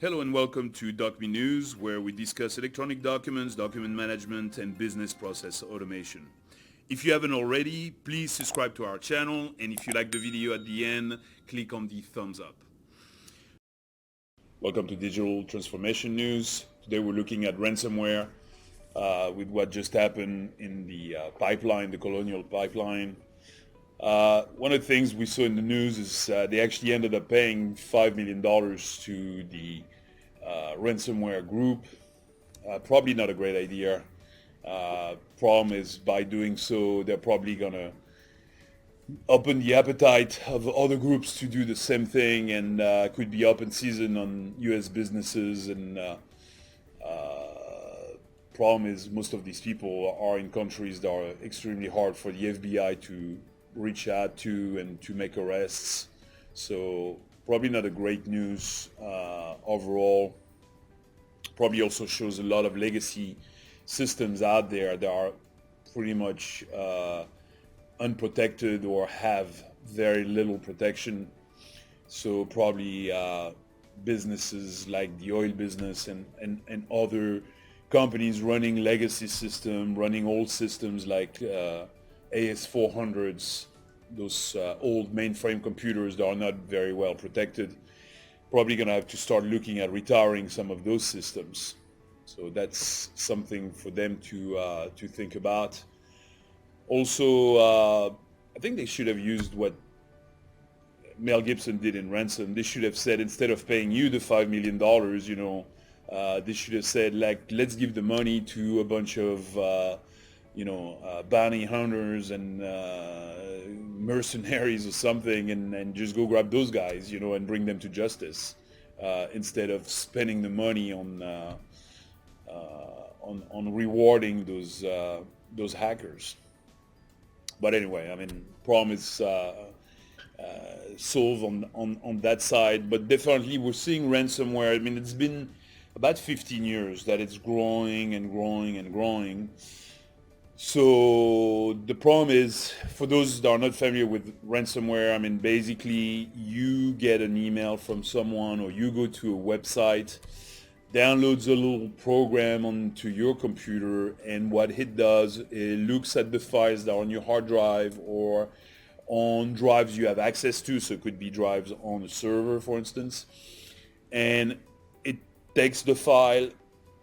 Hello and welcome to Dokmee News, where we discuss electronic documents, document management, and business process automation. If you haven't already, please subscribe to our channel, and if you like the video at the end, click on the thumbs up. Welcome to Digital Transformation News. Today we're looking at ransomware with what just happened in the pipeline, the Colonial Pipeline. One of the things we saw in the news is they actually ended up paying $5 million to the ransomware group. Probably not a great idea. Problem is, by doing so, they're probably gonna open the appetite of other groups to do the same thing, and could be open season on U.S. businesses. And problem is, most of these people are in countries that are extremely hard for the FBI to reach out to and to make arrests. So probably not a great news overall. Probably also shows a lot of legacy systems out there that are pretty much unprotected or have very little protection. So probably businesses like the oil business and other companies running legacy system, running old systems like AS400s, those old mainframe computers that are not very well protected, probably going to have to start looking at retiring some of those systems. So that's something for them to think about. Also, I think they should have used what Mel Gibson did in Ransom. They should have said, instead of paying you the $5 million, they should have said, like, let's give the money to a bunch of bounty hunters and mercenaries or something, and just go grab those guys, and bring them to justice, instead of spending the money on rewarding those hackers. But anyway, I mean, problem is solved on that side. But definitely, we're seeing ransomware. I mean, it's been about 15 years that it's growing and growing and growing. So the problem is, for those that are not familiar with ransomware, I mean, basically you get an email from someone, or you go to a website, downloads a little program onto your computer, and what it does, it looks at the files that are on your hard drive or on drives you have access to. So it could be drives on a server, for instance, and it takes the file,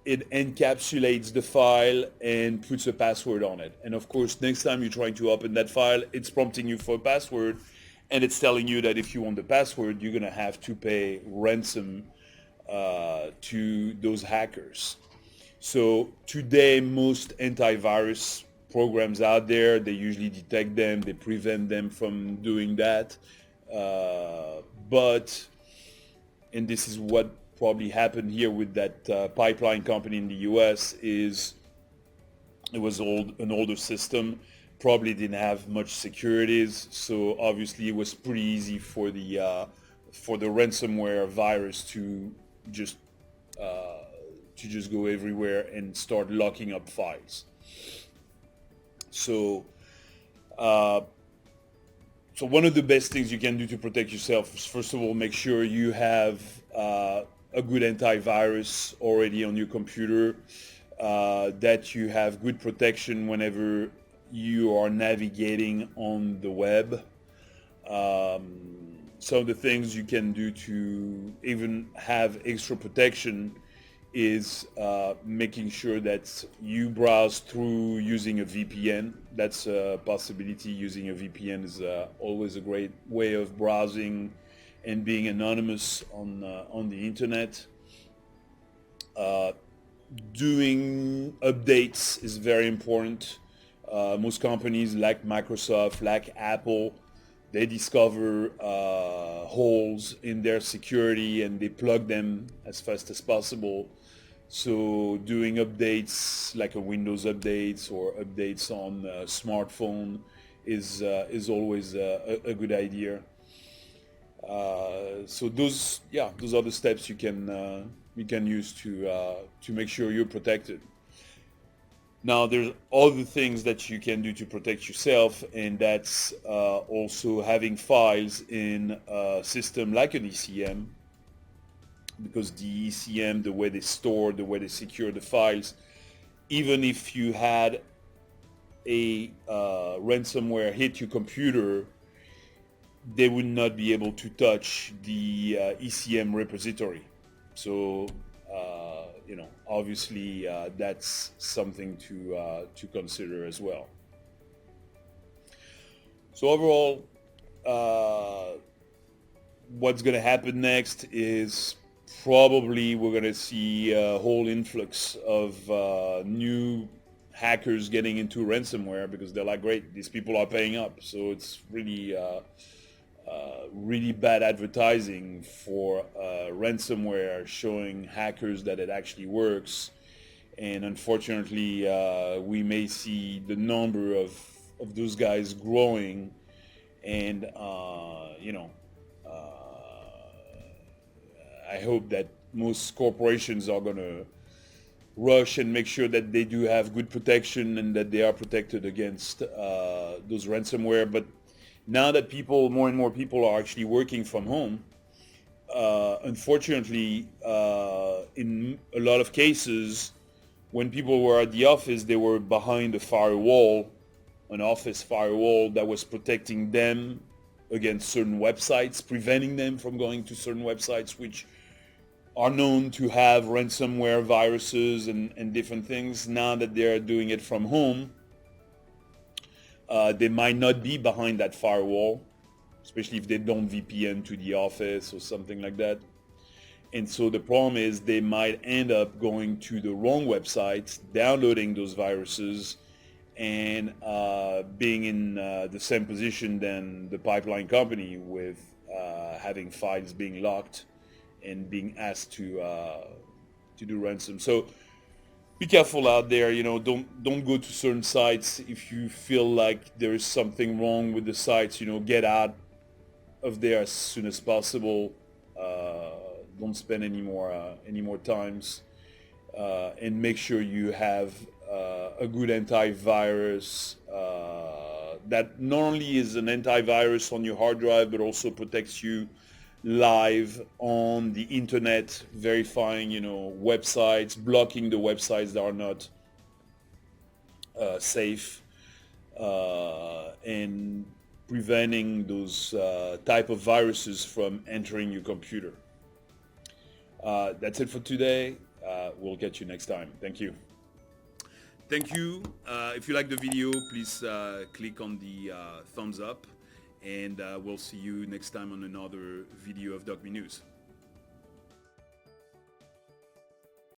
it encapsulates the file and puts a password on it. And of course, next time you're trying to open that file, it's prompting you for a password, and it's telling you that if you want the password, you're gonna have to pay ransom to those hackers. So today, most antivirus programs out there, they usually detect them, they prevent them from doing that. And this is what probably happened here with that pipeline company in the US, is it was an older system, probably didn't have much securities, so obviously it was pretty easy for the ransomware virus to just go everywhere and start locking up files. So one of the best things you can do to protect yourself is, first of all, make sure you have a good antivirus already on your computer, that you have good protection whenever you are navigating on the web. Some of the things you can do to even have extra protection is making sure that you browse through using a VPN. That's a possibility. Using a VPN is always a great way of browsing and being anonymous on the internet. Doing updates is very important. Most companies like Microsoft, like Apple, they discover holes in their security and they plug them as fast as possible. So doing updates like a Windows updates or updates on a smartphone is always a good idea. So those are the steps you can use to make sure you're protected. Now, there's other things that you can do to protect yourself, and that's also having files in a system like an ECM because the ECM, the way they store, the way they secure the files, even if you had a ransomware hit your computer, they would not be able to touch the ECM repository. So obviously that's something to consider as well. So overall, what's going to happen next is probably we're going to see a whole influx of new hackers getting into ransomware, because they're like, great, these people are paying up. So it's really really bad advertising for ransomware, showing hackers that it actually works. And unfortunately, we may see the number of those guys growing. And I hope that most corporations are going to rush and make sure that they do have good protection and that they are protected against those ransomware. But now that more and more people are actually working from home, unfortunately, in a lot of cases, when people were at the office, they were behind a firewall, an office firewall that was protecting them against certain websites, preventing them from going to certain websites which are known to have ransomware viruses and different things. Now that they're doing it from home, they might not be behind that firewall, especially if they don't VPN to the office or something like that. And so the problem is they might end up going to the wrong websites, downloading those viruses, and being in the same position than the pipeline company, with having files being locked and being asked to do ransom. So be careful out there. Don't go to certain sites if you feel like there is something wrong with the sites. Get out of there as soon as possible. Don't spend any more times, and make sure you have a good antivirus that not only is an antivirus on your hard drive, but also protects you live on the internet, verifying websites, blocking the websites that are not safe, and preventing those type of viruses from entering your computer. That's it for today. We'll get you next time. Thank you. Thank you. If you like the video, please click on the thumbs up, and we'll see you next time on another video of Dokmee News.